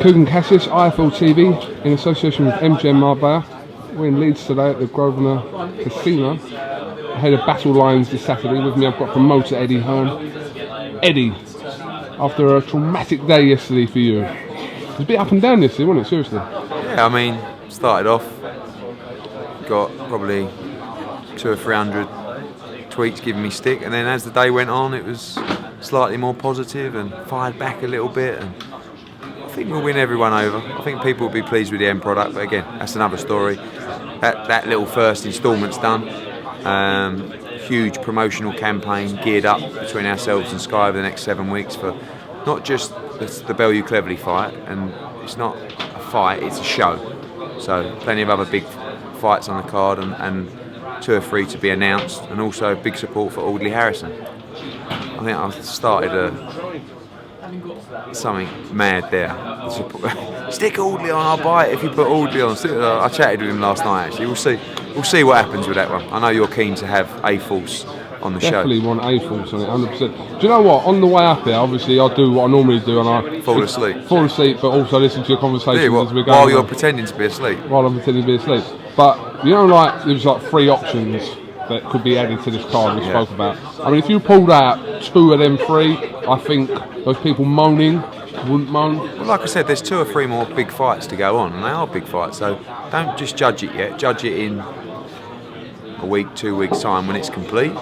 KUGAN CASSIUS, IFL TV, in association with MGM Marbella. We're in Leeds today at the Grosvenor Casino, ahead of Battle Lines this Saturday. With me I've got promoter Eddie Hearn. Eddie, after a traumatic day yesterday for you, it was a bit up and down yesterday, wasn't it, seriously? Yeah, I mean, started off, got probably 200 or 300 tweets giving me stick, and then as the day went on it was slightly more positive and fired back a little bit, and I think we'll win everyone over. I think people will be pleased with the end product, but again, that's another story. That little first instalment's done. Huge promotional campaign geared up between ourselves and Sky over the next 7 weeks for not just the Bellew Cleverly fight, and it's not a fight, it's a show. So plenty of other big fights on the card, and 2 or 3 to be announced, and also big support for Audley Harrison. I think I've started something mad there. Stick Audley on, I'll buy it if you put Audley on. I chatted with him last night actually. We'll see what happens with that one. I know you're keen to have A-Force on the show. Definitely want A-Force on it, 100%. Do you know what? On the way up here, obviously I do what I normally do, and I fall asleep, but also listen to your conversation as we're going while you're pretending to be asleep. While I'm pretending to be asleep. But you know, like there's like 3 options that could be added to this card we spoke about. I mean, if you pulled out 2 of them 3, I think those people moaning wouldn't moan. Well, like I said, there's 2 or 3 more big fights to go on, and they are big fights. So don't just judge it yet. Judge it in a week, 2 weeks time when it's complete.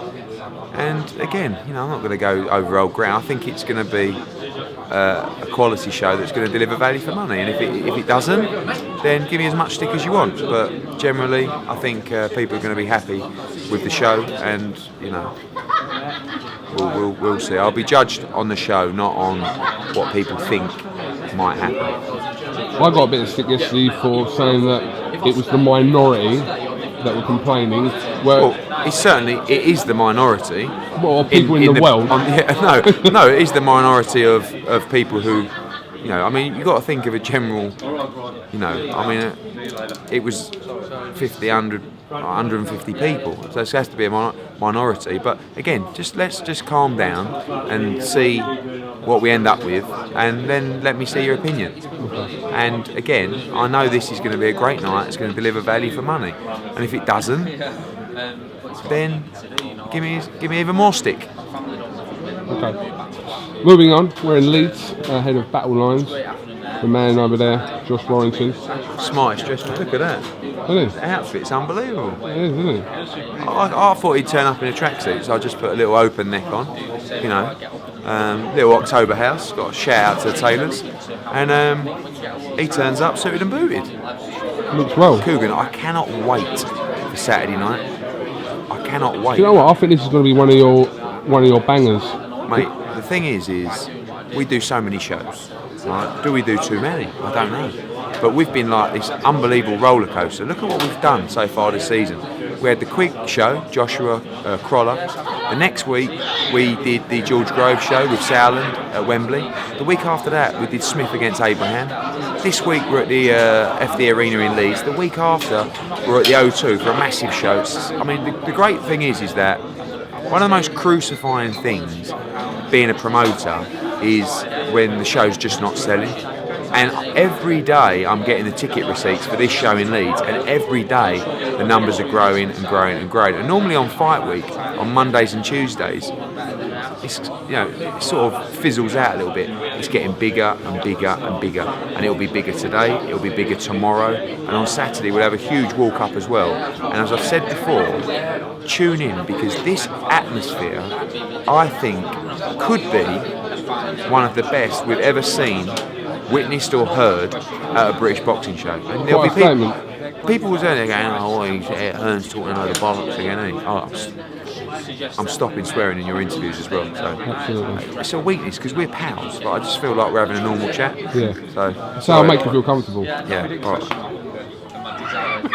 And again, you know, I'm not going to go over old ground. I think it's going to be a quality show that's going to deliver value for money. And if it doesn't, then give me as much stick as you want. But generally, I think people are going to be happy with the show, and you know, we'll see. I'll be judged on the show, not on what people think might happen. I got a bit of stick yesterday for saying that it was the minority that were complaining. Well, it is the minority. Well, people in the world. No, it is the minority of people who, you know, I mean, you've got to think of a general, you know, I mean, it was 50, 100, 150 people, so it has to be a minority. But again, let's just calm down and see what we end up with, and then let me see your opinion. And again, I know this is going to be a great night, it's going to deliver value for money, and if it doesn't, then give me even more stick. Okay. Moving on, we're in Leeds, ahead of Battle Lines. The man over there, Josh Warrington. Smartest dressed. Look at that. Isn't it? The outfit's unbelievable. It is, isn't it? I thought he'd turn up in a tracksuit, so I just put a little open neck on, you know. Little October House, got a shout out to the tailors, and he turns up suited and booted. Looks well. KUGAN, I cannot wait for Saturday night. I cannot wait. Do you know what? I think this is going to be one of your bangers, mate. The thing is we do so many shows. Right? Do we do too many? I don't know. But we've been like this unbelievable roller coaster. Look at what we've done so far this season. We had the quick show, Joshua Croller. The next week we did the George Grove show with Sowland at Wembley. The week after that we did Smith against Abraham. This week we're at the FD Arena in Leeds. The week after we're at the O2 for a massive show. I mean, the great thing is that one of the most crucifying things being a promoter is when the show's just not selling. And every day I'm getting the ticket receipts for this show in Leeds, and every day the numbers are growing and growing and growing. And normally on fight week, on Mondays and Tuesdays, it's, you know, it sort of fizzles out a little bit. It's getting bigger and bigger and bigger, and it'll be bigger today, it'll be bigger tomorrow, and on Saturday we'll have a huge walk up as well. And as I've said before, tune in, because this atmosphere, I think, could be one of the best we've ever seen, witnessed or heard at a British boxing show. And there'll be people will say, going, oh, Hearn's talking a load of bollocks again, isn't he? Oh, I'm stopping swearing in your interviews as well. So absolutely. It's a weakness because we're pals, but I just feel like we're having a normal chat. Yeah. So I'll make you feel comfortable. Yeah. All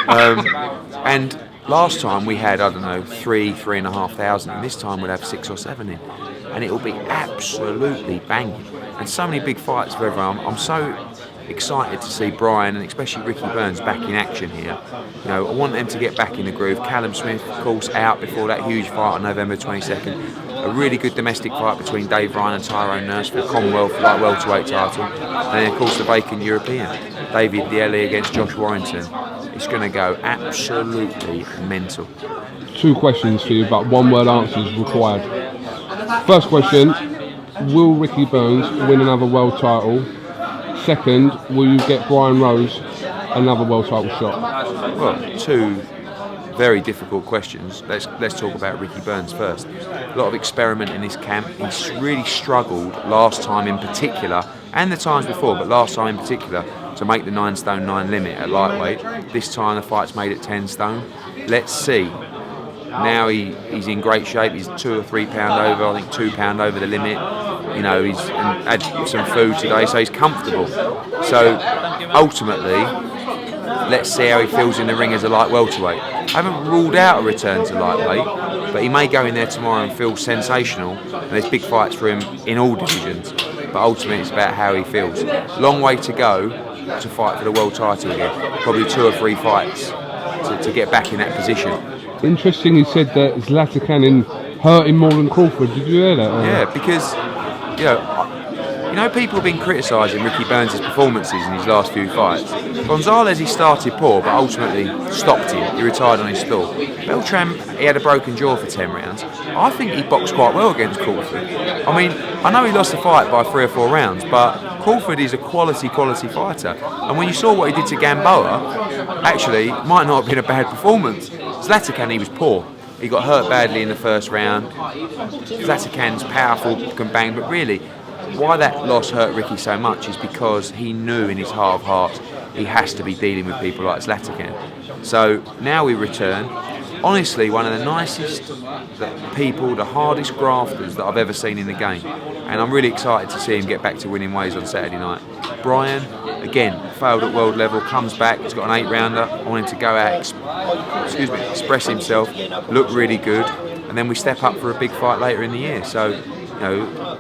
right. And last time we had, I don't know, 3,500, and this time we'll have 6 or 7 in, and it'll be absolutely banging. And so many big fights for everyone. I'm so excited to see Brian and especially Ricky Burns back in action here. You know, I want them to get back in the groove. Callum Smith, of course, out before that huge fight on November 22nd. a really good domestic fight between Dave Ryan and Tyrone Nurse for the Commonwealth like welterweight title, and then of course the vacant European, David DeGALE against Josh Warrington. It's going to go absolutely mental. 2 questions for you, but 1-word answers required. First question, will Ricky Burns win another world title? Second, will you get Brian Rose another world title shot? Well, 2 very difficult questions. Let's talk about Ricky Burns first. A lot of experiment in this camp. He's really struggled last time in particular, and the times before, but last time in particular, to make the 9 stone 9 limit at lightweight. This time the fight's made at 10 stone. Let's see. Now he's in great shape. He's 2 or 3 pound over. I think 2 pound over the limit. You know, he's had some food today, so he's comfortable. So ultimately, let's see how he feels in the ring as a light welterweight. I haven't ruled out a return to lightweight, but he may go in there tomorrow and feel sensational. And there's big fights for him in all divisions. But ultimately, it's about how he feels. Long way to go to fight for the world title again. Probably 2 or 3 fights to get back in that position. Interesting, you said that Zlatan hurt him more than Crawford. Did you hear that? Yeah, because you know people have been criticising Ricky Burns' performances in his last few fights. Gonzalez, he started poor, but ultimately stopped him. He retired on his stall. Beltran, he had a broken jaw for 10 rounds. I think he boxed quite well against Crawford. I mean, I know he lost the fight by 3 or 4 rounds, but Crawford is a quality fighter. And when you saw what he did to Gamboa, actually, it might not have been a bad performance. Zlatan, he was poor. He got hurt badly in the first round. Zlatakan's powerful, can bang, but really, why that loss hurt Ricky so much is because he knew in his heart of hearts he has to be dealing with people like Zlatan. So now we return. Honestly, one of the nicest people, the hardest grafters that I've ever seen in the game. And I'm really excited to see him get back to winning ways on Saturday night. Brian, again, failed at world level, comes back, he's got an 8-rounder. I want him to go out, express himself, look really good, and then we step up for a big fight later in the year. So, you know,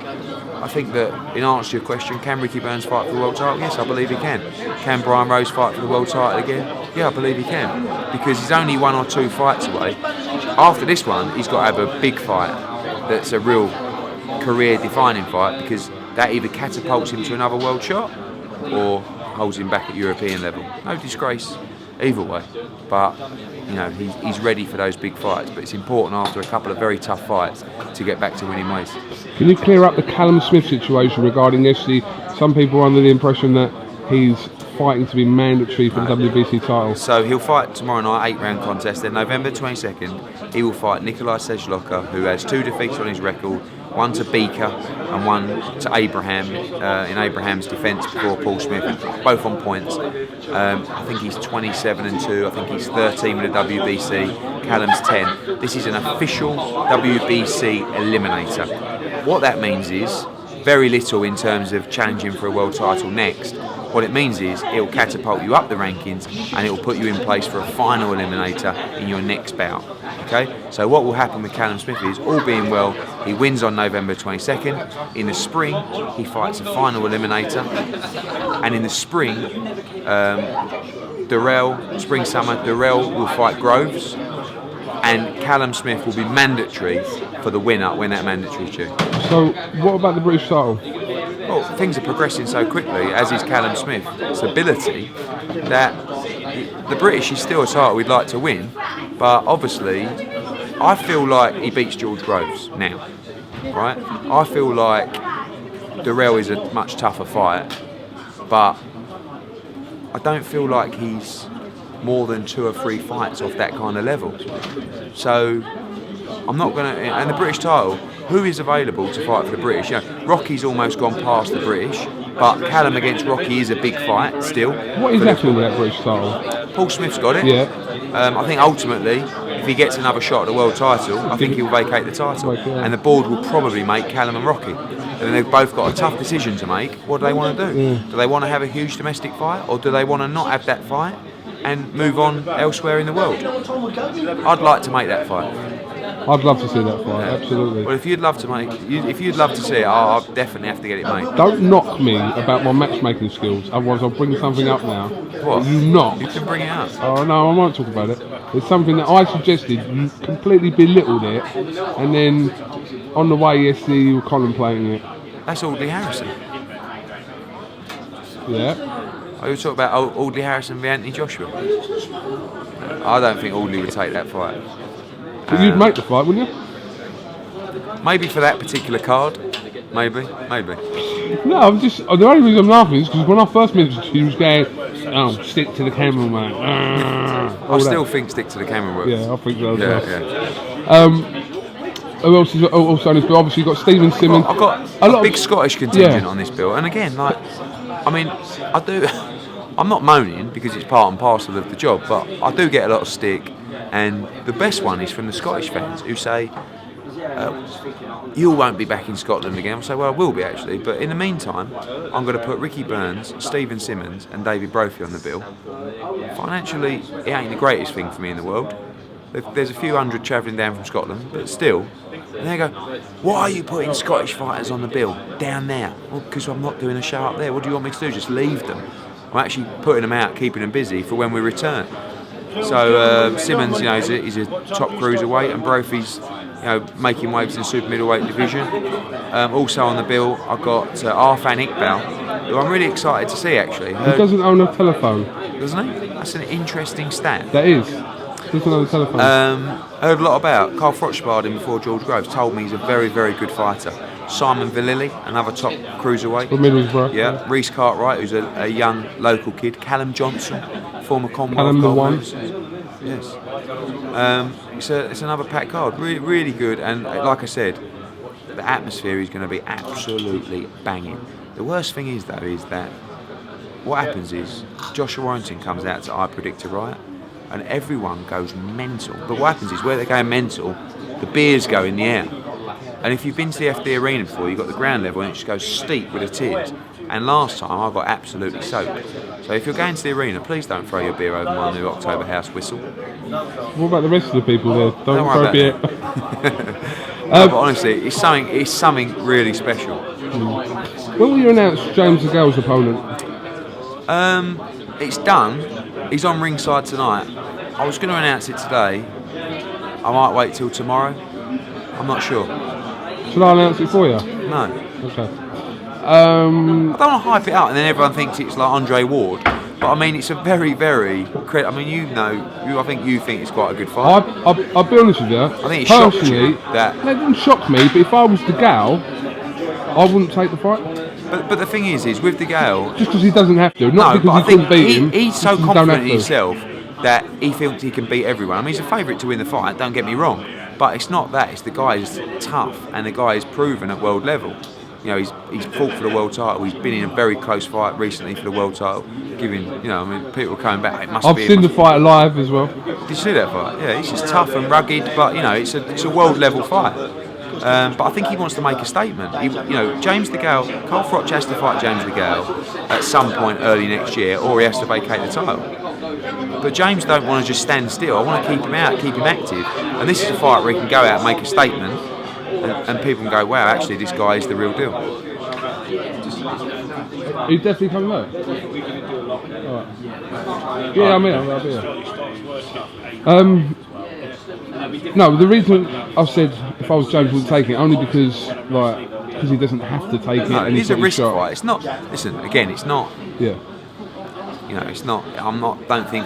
I think that in answer to your question, can Ricky Burns fight for the world title? Yes, I believe he can. Can Brian Rose fight for the world title again? Yeah, I believe he can. Because he's only 1 or 2 fights away. After this one, he's got to have a big fight that's a real career-defining fight, because that either catapults him to another world shot or holds him back at European level. No disgrace either way, but you know he's ready for those big fights. But it's important after a couple of very tough fights to get back to winning ways. Can you clear up the Callum Smith situation regarding yesterday? Some people are under the impression that he's fighting to be mandatory for the WBC title. So he'll fight tomorrow night, 8-round contest. Then November 22nd, he will fight Nikolai Sejloka, who has 2 defeats on his record. 1 to Beaker and 1 to Abraham in Abraham's defence before Paul Smith, both on points. I think he's 27-2. I think he's 13 with the WBC. Callum's 10. This is an official WBC eliminator. What that means is very little in terms of challenging for a world title next. What it means is it will catapult you up the rankings and it will put you in place for a final eliminator in your next bout. Okay, so what will happen with Callum Smith is, all being well, he wins on November 22nd. In the spring, he fights a final eliminator, and in the spring, spring-summer, Darrell will fight Groves, and Callum Smith will be mandatory for the winner when that mandatory is due. So, what about the British title? Well, things are progressing so quickly, as is Callum Smith's ability, that the British is still a title we'd like to win, but obviously I feel like he beats George Groves now, right? I feel like Darrell is a much tougher fight, but I don't feel like he's more than 2 or 3 fights off that kind of level. So I'm not going to... And the British title, who is available to fight for the British? You know, Rocky's almost gone past the British, but Callum against Rocky is a big fight still. What is happening with that British title? Paul Smith's got it. Yeah. I think ultimately, if he gets another shot at the world title, I think he'll vacate the title. And the board will probably make Callum and Rocky. And then they've both got a tough decision to make. What do they want to do? Do they want to have a huge domestic fight, or do they want to not have that fight and move on elsewhere in the world. I'd like to make that fight. I'd love to see that fight, absolutely. Well, if you'd love to see it, I'll definitely have to get it made. Don't knock me about my matchmaking skills, otherwise I'll bring something up now. What? You not. You can bring it up. Oh no, I won't talk about it. It's something that I suggested, you completely belittled it, and then on the way yesterday you were contemplating it. That's Audley Harrison. Yeah. Are you talking about Audley Harrison v Anthony Joshua? I don't think Audley would take that fight. But you'd make the fight, wouldn't you? Maybe for that particular card. Maybe. No, I'm just. The only reason I'm laughing is because when I first mentioned it, he was going, "Oh, stick to the camera, man." I still think stick to the camera works. Yeah, I think so as well. Yeah. Who else is also on this bill? Obviously, you've got Stephen Simmons. I've got a big Scottish contingent on this bill, and again, like, I mean, I do. I'm not moaning because it's part and parcel of the job, but I do get a lot of stick, and the best one is from the Scottish fans who say, you won't be back in Scotland again. I'll say, well, I will be actually, but in the meantime, I'm going to put Ricky Burns, Stephen Simmons and David Brophy on the bill. Financially, it ain't the greatest thing for me in the world. There's a few hundred travelling down from Scotland, but still. And they go, why are you putting Scottish fighters on the bill down there? Well, because I'm not doing a show up there. What do you want me to do? Just leave them. I'm actually putting them out, keeping them busy for when we return. So Simmons, you know, is a top cruiserweight, and Brophy's, you know, making waves in the super middleweight division. Also on the bill, I've got Arfan Iqbal, who I'm really excited to see actually. He doesn't own a telephone. Doesn't he? That's an interesting stat. That is. Doesn't own a telephone. Heard a lot about Carl Froch sparred him before George Groves. Told me he's a very, very good fighter. Simon Vallily, another top cruiserweight. From Middlesbrough. Yeah. Reece Cartwright, who's a young local kid. Callum Johnson, former Commonwealth. Callum the one. Yes. It's another packed card. Really, really good. And like I said, the atmosphere is going to be absolutely banging. The worst thing is, though, is that what happens is Joshua Warrington comes out to I Predict a Riot, and everyone goes mental. But what happens is, where they're going mental, the beers go in the air. And if you've been to the FD Arena before, you've got the ground level and it just goes steep with the tears. And last time I got absolutely soaked. So if you're going to the arena, please don't throw your beer over my new October House whistle. What about the rest of the people there? Don't worry throw beer. No, but honestly, it's something really special. When will you announce James DeGALE's opponent? It's done. He's on ringside tonight. I was going to announce it today. I might wait till tomorrow. I'm not sure. Should I announce it for you? No. Okay. I don't want to hype it up and then everyone thinks it's like Andre Ward. But I mean, it's a very, very. I mean, I think you think it's quite a good fight. I'll be honest with you. I think it shocked you that. It didn't shock me, but if I was DeGALE, I wouldn't take the fight. But the thing is with DeGALE, just because he doesn't have to, not because he couldn't beat him. He's so confident in himself that he thinks he can beat everyone. I mean, he's a favourite to win the fight. Don't get me wrong, but it's not that. It's the guy is tough, and the guy is proven at world level. You know, he's fought for the world title. He's been in a very close fight recently for the world title. Giving, you know, I mean, people are coming back. I've seen the fight live as well. Did you see that fight? Yeah, he's just tough and rugged, but you know, it's a world level fight. But I think he wants to make a statement. James DeGALE, Carl Froch has to fight James DeGALE at some point early next year, or he has to vacate the title. But James don't want to just stand still. I want to keep him out, keep him active. And this is a fight where he can go out and make a statement, and people can go, wow, actually, this guy is the real deal. Are you definitely coming back? Right. Yeah, I'm here. I'll be here. No, the reason I've said if I was James, I wouldn't take it, only because he doesn't have to take it. No, and it's a risk fight. It's not. Listen, again, it's not. Yeah. You know, it's not. Don't think,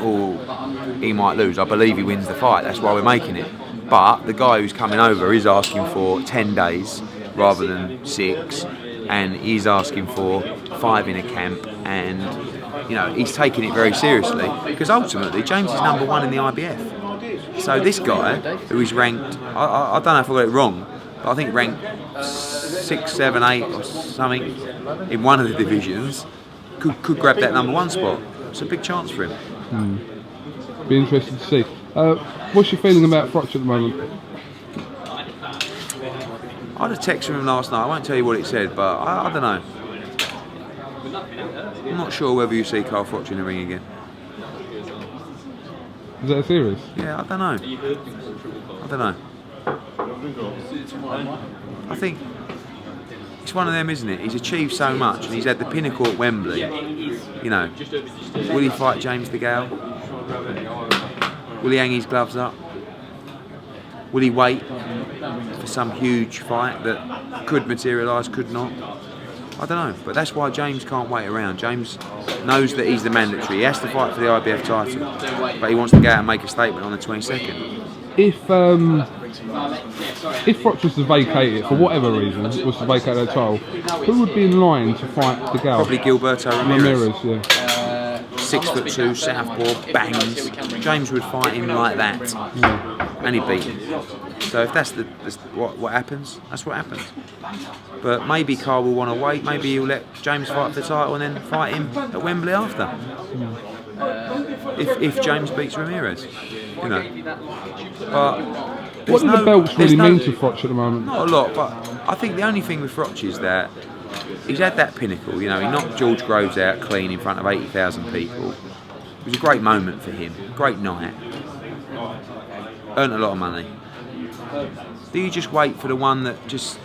he might lose. I believe he wins the fight. That's why we're making it. But the guy who's coming over is asking for 10 days rather than 6, and he's asking for 5 in a camp, and you know, he's taking it very seriously because ultimately James is number 1 in the IBF. So this guy, who is ranked, I don't know if I got it wrong, but I think ranked 6, 7, 8 or something in one of the divisions, could grab that number 1 spot. It's a big chance for him. Be interested to see. What's your feeling about Froch at the moment? I had a text from him last night. I won't tell you what it said, but I don't know. I'm not sure whether you see Carl Froch in the ring again. Is that a series? Yeah, I don't know. I don't know. I think it's one of them, isn't it? He's achieved so much and he's had the pinnacle at Wembley. You know, will he fight James DeGALE? Will he hang his gloves up? Will he wait for some huge fight that could materialise, could not? I don't know, but that's why James can't wait around. James knows that he's the mandatory. He has to fight for the IBF title, but he wants to go out and make a statement on the 22nd. If Froch was to vacate it for whatever reason, was to vacate that title, who would be in line to fight DeGALE? Probably Gilberto Ramirez. Yeah. 6'2", southpaw, bangs. James would fight him like that, and he'd beat him. So if that's what happens, that's what happens. But maybe Carl will want to wait. Maybe he'll let James fight for the title and then fight him at Wembley after. If James beats Ramirez, you know. But what do the belts really mean to Froch at the moment? Not a lot, but I think the only thing with Froch is that he's had that pinnacle. You know, he knocked George Groves out clean in front of 80,000 people. It was a great moment for him. Great night. Earned a lot of money. Do you just wait for the one that just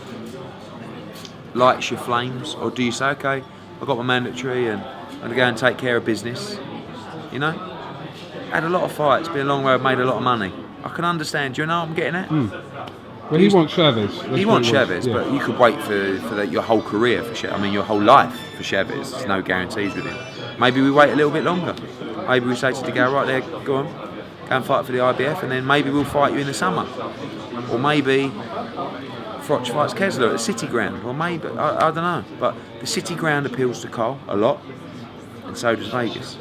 lights your flames, or do you say, okay, I've got my mandatory and I'm going to go and take care of business? You know, had a lot of fights, been a long road, made a lot of money. I can understand. Do you know what I'm getting at? Well, he wants Chavez. He wants Chavez, yeah. But you could wait for your whole career for Chavez. I mean, your whole life for Chavez. There's no guarantees with him. Maybe we wait a little bit longer. Maybe we say to DeGALE, right there, go on, go and fight for the IBF, and then maybe we'll fight you in the summer. Or maybe Froch fights Kessler at the City Ground. Or maybe, I don't know. But the City Ground appeals to Carl a lot, and so does Vegas.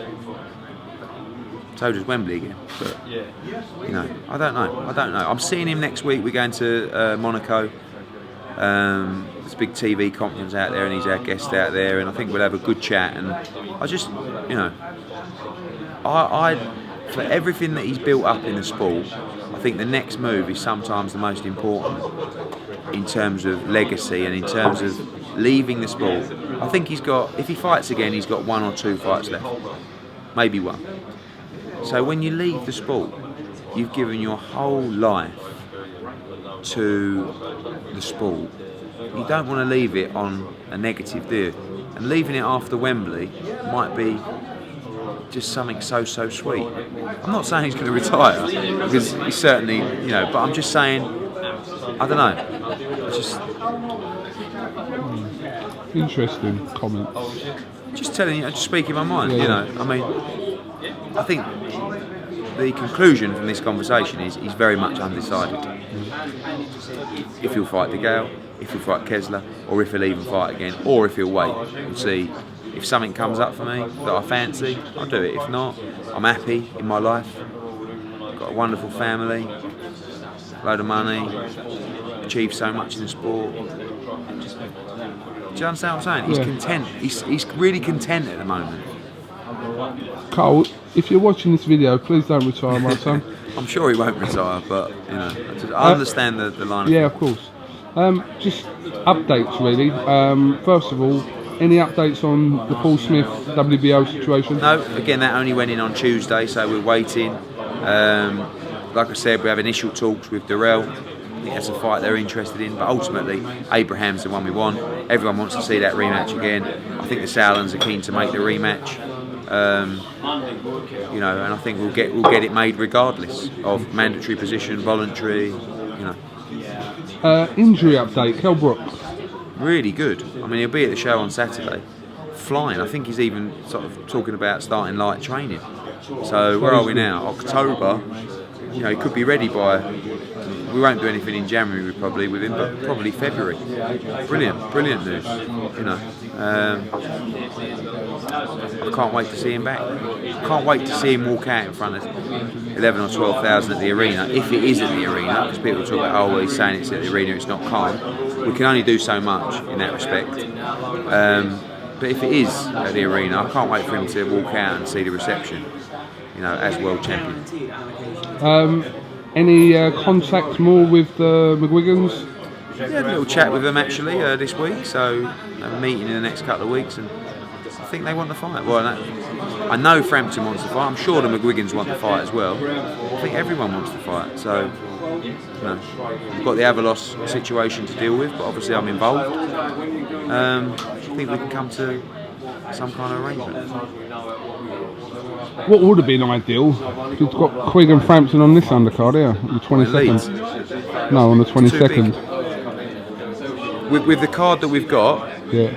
So does Wembley again. But, you know, I don't know. I'm seeing him next week. We're going to Monaco. There's a big TV conference out there, and he's our guest out there, and I think we'll have a good chat. And I just, you know, I for everything that he's built up in the sport, I think the next move is sometimes the most important in terms of legacy and in terms of leaving the sport. I think he's got, if he fights again, he's got 1 or 2 fights left, maybe 1. So when you leave the sport, you've given your whole life to the sport. You don't want to leave it on a negative, do you? And leaving it after Wembley might be just something so sweet. I'm not saying he's going to retire, because he's certainly, you know, but I'm just saying, I don't know. It's just interesting comment. Just telling you, just speaking my mind. You know, I mean, I think the conclusion from this conversation is he's very much undecided. If he'll fight DeGALE, if he'll fight Kessler, or if he'll even fight again, or if he'll wait and see. If something comes up for me that I fancy, I'll do it. If not, I'm happy in my life. Got a wonderful family, load of money, achieved so much in the sport. Do you understand what I'm saying? He's content. He's really content at the moment. Carl, if you're watching this video, please don't retire, my son. I'm sure he won't retire, but you know, I understand the line. Yeah, of course. Just updates, really. First of all, any updates on the Paul Smith WBO situation? No, again, that only went in on Tuesday, so we're waiting. Like I said, we have initial talks with Darrell. I think that's a fight they're interested in, but ultimately, Abraham's the one we want. Everyone wants to see that rematch again. I think the Salons are keen to make the rematch. You know, and I think we'll get it made regardless of mandatory position, voluntary. You know. Injury update, Kell Brook. Really good. I mean, he'll be at the show on Saturday. Flying. I think he's even sort of talking about starting light training. So where are we now? October. You know, he could be ready by. We won't do anything in January probably with him, but probably February. Brilliant news. You know, I can't wait to see him back. Can't wait to see him walk out in front of 11 or 12,000 at the arena, if it is at the arena, because people talk about, oh, well, he's saying it's at the arena, it's not calm. We can only do so much in that respect. But if it is at the arena, I can't wait for him to walk out and see the reception, you know, as world champion. Any contact more with the McGuigans? Yeah, had a little chat with them actually this week, so a meeting in the next couple of weeks, and I think they want the fight. Well, I know Frampton wants to fight. I'm sure the McGuigans want to fight as well. I think everyone wants to fight. So, you know, we've got the Avalos situation to deal with, but obviously I'm involved. I think we can come to some kind of arrangement. What would have been ideal? You've got Quigg and Frampton on this undercard here, on the 22nd. No, on the 22nd. With the card that we've got, yeah,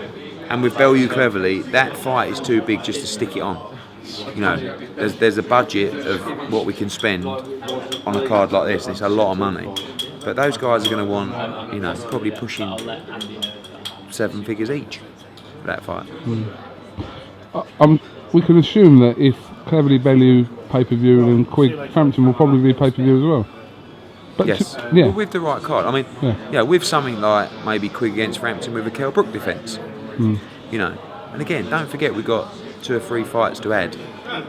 and with Bellew Cleverly, that fight is too big just to stick it on. You know, there's a budget of what we can spend on a card like this. It's a lot of money, but those guys are going to want, you know, probably pushing 7 figures each for that fight. We can assume that if Cleverly-Bellew pay-per-view, then Quigg Frampton will probably be pay-per-view as well. But yes, yeah. Well, with the right card. I mean, yeah, with something like maybe Quigg against Frampton with a Kell Brook defence. You know, and again, don't forget we've got 2 or 3 fights to add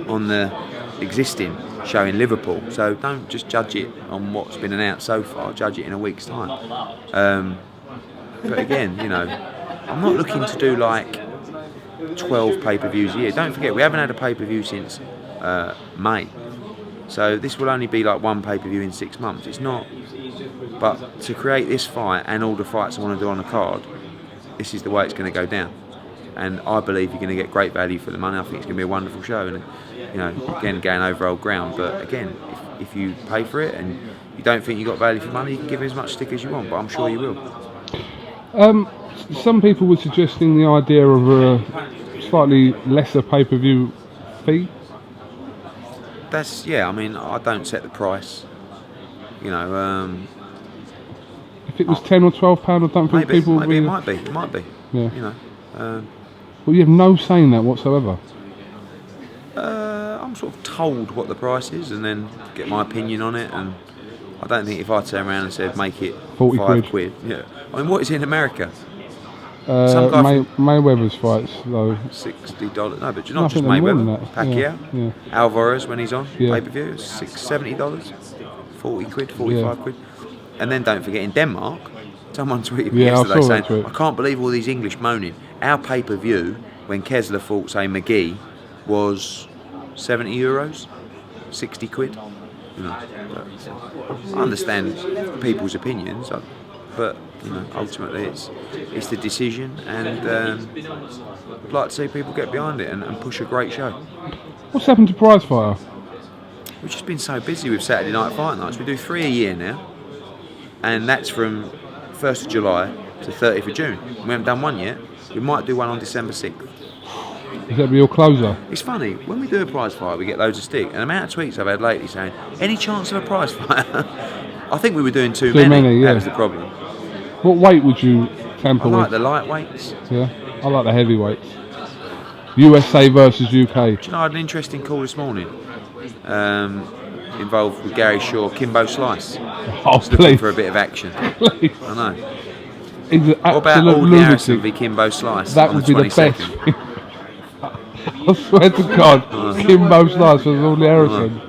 on the existing show in Liverpool. So don't just judge it on what's been announced so far. Judge it in a week's time. But again, you know, I'm not looking to do like 12 pay-per-views a year. Don't forget, we haven't had a pay-per-view since May. So this will only be like 1 pay-per-view in 6 months. It's not. But to create this fight and all the fights I want to do on the card, this is the way it's going to go down. And I believe you're going to get great value for the money. I think it's going to be a wonderful show. And, you know, again, going over old ground. But again, if you pay for it and you don't think you got value for money, you can give as much stick as you want. But I'm sure you will. Some people were suggesting the idea of a slightly lesser pay-per-view fee. That's, yeah, I mean, I don't set the price. You know, if it was £10 or £12, I don't think people would be. It might be. Yeah. You know. Well, you have no say in that whatsoever. I'm sort of told what the price is and then get my opinion on it. And I don't think if I turn around and said make it 40 5 quid. Yeah. I mean, what is it in America? Mayweather's fights though. $60. No, but you're not just Mayweather. Pacquiao, Alvarez when he's on pay-per-view, $70, 40 quid, 45 quid. And then don't forget in Denmark, someone tweeted me yesterday saying, I can't believe all these English moaning. Our pay-per-view when Kessler fought, say, McGee, was €70, 60 quid. You know, I understand people's opinions, but you know, ultimately it's the decision, and I'd like to see people get behind it and push a great show. What's happened to Prize Fighter? We've just been so busy with Saturday night fight nights. We do 3 a year now, and that's from 1st of July to 30th of June. We haven't done one yet. We might do one on December 6th. Is that your closer? It's funny, when we do a prize fight, we get loads of stick. And the amount of tweets I've had lately saying, any chance of a prize fight? I think we were doing too many. That was the problem. What weight would you tamper with? I like the lightweights. Yeah, I like the heavyweights. USA versus UK. Do you know, I had an interesting call this morning. Involved with Gary Shaw, Kimbo Slice. Oh, just looking for a bit of action. Please. I know. What about Audley Harrison v Kimbo Slice? That would be the best. I swear to God, Kimbo Slice versus Audley Harrison.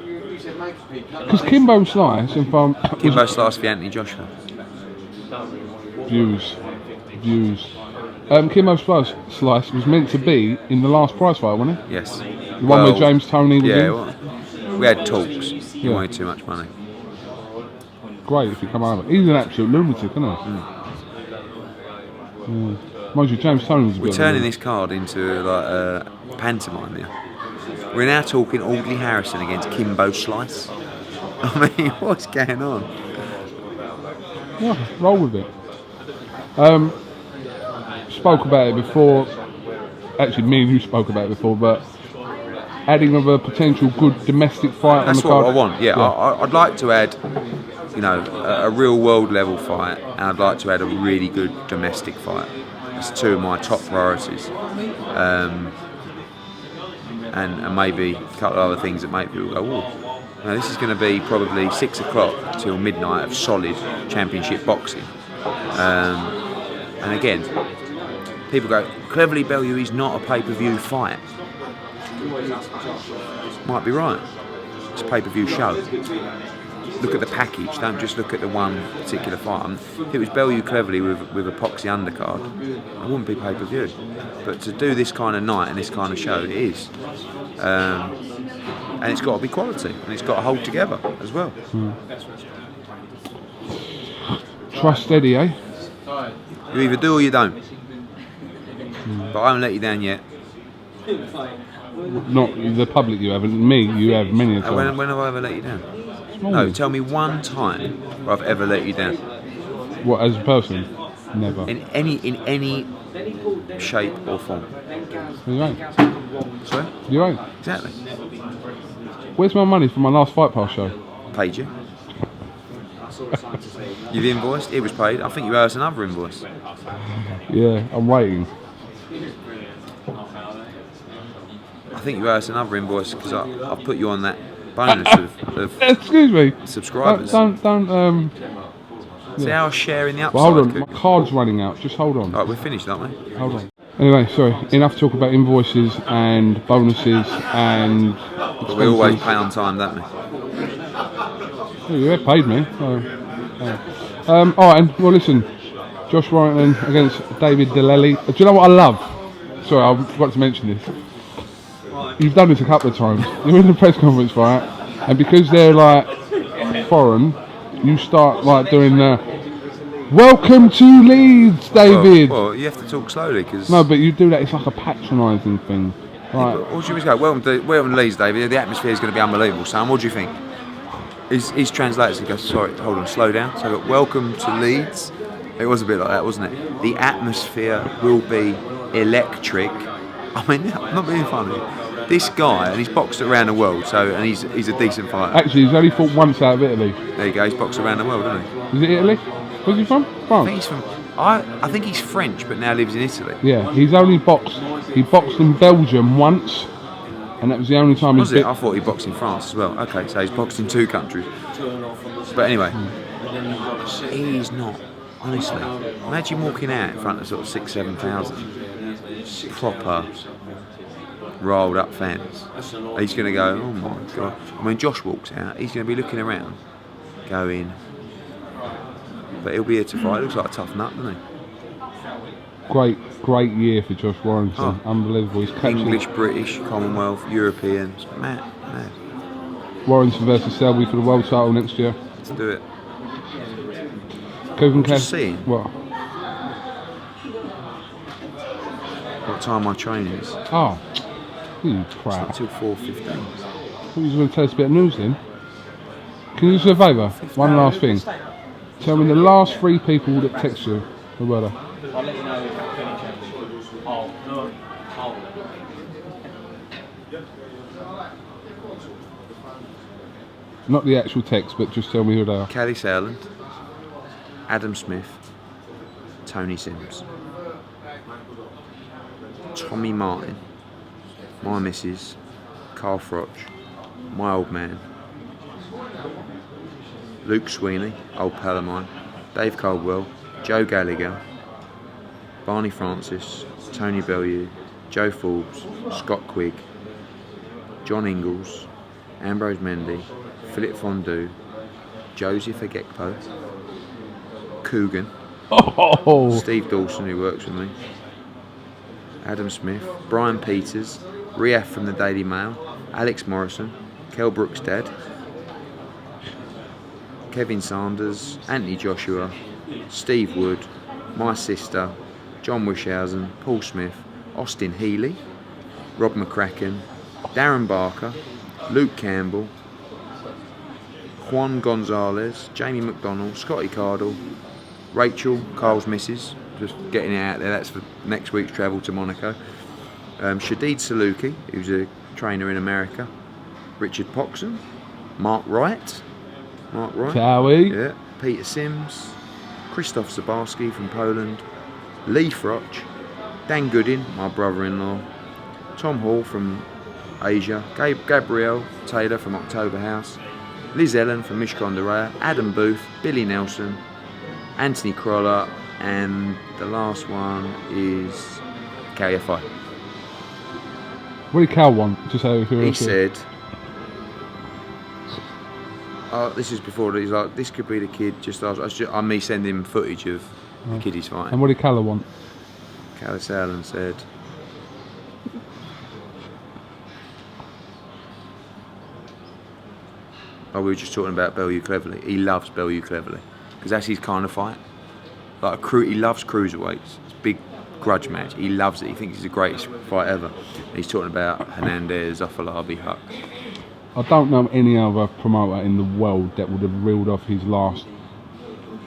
Because Kimbo Slice, Kimbo Slice v Anthony Joshua. Views. Kimbo Slice was meant to be in the last prize fight, wasn't it? Yes. The one where James Toney was in? Well, we had talks. He wanted too much money. Great if you come over. He's an absolute lunatic, isn't he? Mind you, James Toney was a bit. We're turning this card into like a pantomime now. We're now talking Audley Harrison against Kimbo Slice. I mean, what's going on? Yeah, roll with it. Spoke about it before. Actually, me and you spoke about it before, but adding of a potential good domestic fight on the card. That's what I want. Yeah. I'd like to add, you know, a real world level fight, and I'd like to add a really good domestic fight. That's 2 of my top priorities, and maybe a couple of other things that make people go, "Oh, now this is going to be probably 6 o'clock till midnight of solid championship boxing." And again, people go, Cleverly-Bellew is not a pay-per-view fight. Might be right. It's a pay-per-view show. look at the package. Don't just look at the one particular fight. If it was Bellew Cleverly with epoxy undercard, it wouldn't be pay-per-view. But to do this kind of night and this kind of show, it is. And it's got to be quality, and it's got to hold together as well. Trust steady, eh? You either do or you don't. But I haven't let you down yet. Not the public, you haven't. Me, you have many a time. When have I ever let you down? No, tell me one time where I've ever let you down. What, as a person? Never. In any shape or form. You ain't. Sorry? You ain't. Exactly. Where's my money for my last Fight Pass show? Paid you. You've invoiced, it was paid. I think you owe us another invoice. Yeah, I'm waiting. I think you owe us another invoice because I've put you on that bonus of Excuse me. subscribers. Don't See how I share in the upside. well, hold on, my card's running out. Just hold on. Alright, we're finished, aren't we? Hold on. Anyway, sorry. Enough talk about invoices and bonuses and But we always pay on time, don't we? Oh, you have paid me. Alright, and well, listen. Josh Warrington against David DeGALE. Do you know what I love? Sorry, I forgot to mention this. You've done this a couple of times. You're in the press conference, right? And because they're like foreign, you start like doing the "Welcome to Leeds, David." Well, you have to talk slowly because. No, but you do that. It's like a patronising thing. Right. What should we go? Welcome to Leeds, David. The atmosphere is going to be unbelievable. Sam, what do you think? His translators he goes, sorry, hold on, slow down. So I got, welcome to Leeds. It was a bit like that, wasn't it? The atmosphere will be electric. I mean, I'm not being funny. This guy, and he's boxed around the world, and he's a decent fighter. Actually, he's only fought once out of Italy. There you go, he's boxed around the world, hasn't he? Is it Italy? Where's he from? France. I think he's from. I think he's French, but now lives in Italy. Yeah, he's only boxed. He boxed in Belgium once, and that was the only time Was it? I thought he boxed in France as well. Okay, so he's boxed in 2 countries. But anyway, he's not. Honestly, imagine walking out in front of sort of 6,000-7,000 proper rolled up fans. He's going to go, oh my god. And when Josh walks out, he's going to be looking around, going. But he'll be here to fight. Looks like a tough nut, doesn't he? Great year for Josh Warrington. Oh. Unbelievable. He's catching English, British, Commonwealth, Europeans. Mad. Warrington versus Selby for the world title next year. Let's do it. KUGAN Just seeing what? What time my training is. Oh, you crap. Until 4:15. Thought you was going to tell us a bit of news then. Can you do us a favour? One last thing. Tell me the last 3 people that text you. Who were they? I'll let you know if any changes. Not the actual text, but just tell me who they are. Callie Sowland, Adam Smith, Tony Sims, Tommy Martin, my missus, Carl Froch, my old man, Luke Sweeney, old pal of mine, Dave Caldwell, Joe Gallagher, Barney Francis, Tony Bellew, Joe Forbes, Scott Quigg, John Ingalls, Ambrose Mendy, Philip Fondue, Joseph Agekpo, KUGAN, Steve Dawson, who works with me, Adam Smith, Brian Peters, Riaf from the Daily Mail, Alex Morrison, Kel Brooks' dad, Kevin Sanders, Anthony Joshua, Steve Wood, my sister, John Wishausen, Paul Smith, Austin Healy, Rob McCracken, Darren Barker, Luke Campbell, Juan Gonzalez, Jamie McDonald, Scotty Cardle, Rachel, Carl's missus, just getting it out there, that's for next week's travel to Monaco, Shadid Saluki, who's a trainer in America, Richard Poxon, Mark Wright, Cowie. yeah, Peter Sims, Krzysztof Zabarski from Poland, Lee Froch, Dan Goodin, my brother-in-law, Tom Hall from Asia, Gabrielle Taylor from October House, Liz Ellen from Mishcon de Raya, Adam Booth, Billy Nelson, Anthony Croller, and the last one is KFI. What did Cal want? Just out of He curiosity. said, this is before he's like, this could be the kid. I'm me sending him footage of the kid he's fighting. And what did Calla want? Callis Allen said, we were just talking about Bellew Cleverly. He loves Bellew Cleverly because that's his kind of fight. Like he loves cruiserweights. It's a big grudge match. He loves it. He thinks it's the greatest fight ever. And he's talking about Hernandez, Afolabi, Huck. I don't know any other promoter in the world that would have reeled off his last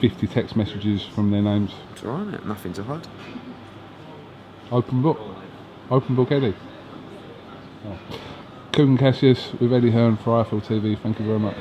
50 text messages from their names. It's alright, mate. Nothing to hide. Open book. Open book Eddie. Oh. KUGAN CASSIUS with Eddie Hearn for IFL TV. Thank you very much.